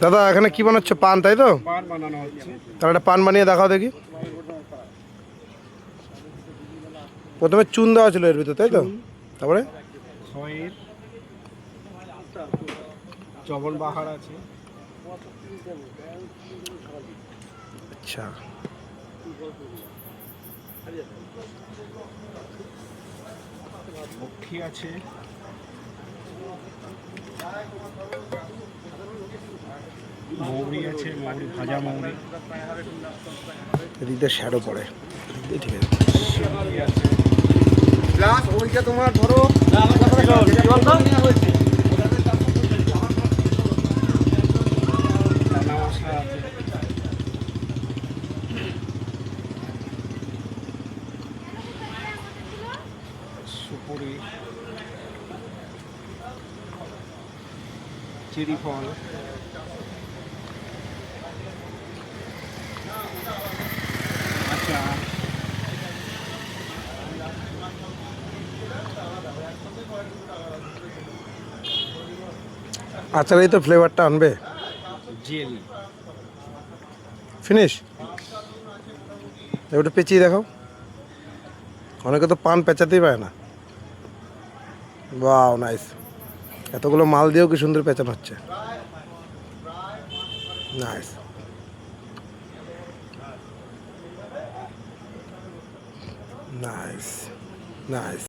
দাদা এখানে কি বানাচ্ছ? পান, তাই তো? পান বানানো হচ্ছে। তাহলে একটা পান বানিয়ে দেখাও দেখি। প্রথমে চুন দেওয়া ছিল এর ভিতর, তাই তো? তারপরে খয়ের চবন বাহার আছে। আচ্ছা, মক্ষী আছে, মৌরি আছে, মৌরি ভাজা মৌরি। এদিকটা শ্যাডো পড়ে, ঠিক আছে। শিউলি আছে। গ্লাস ওইটা তোমার ধরো চানা মশলা আছে। সুপুরি, চেরি ফল, আচার, আচারেই তো ফ্লেভারটা আনবে। জেলি। ফিনিশ। এবারে পেঁচিয়ে দেখাও। অনেকে তো পান পেঁচাতেই পারে না। বাহ, নাইস। এতগুলো মাল দিয়েও কি সুন্দর পেঁচানো হচ্ছে। Nice, nice, nice.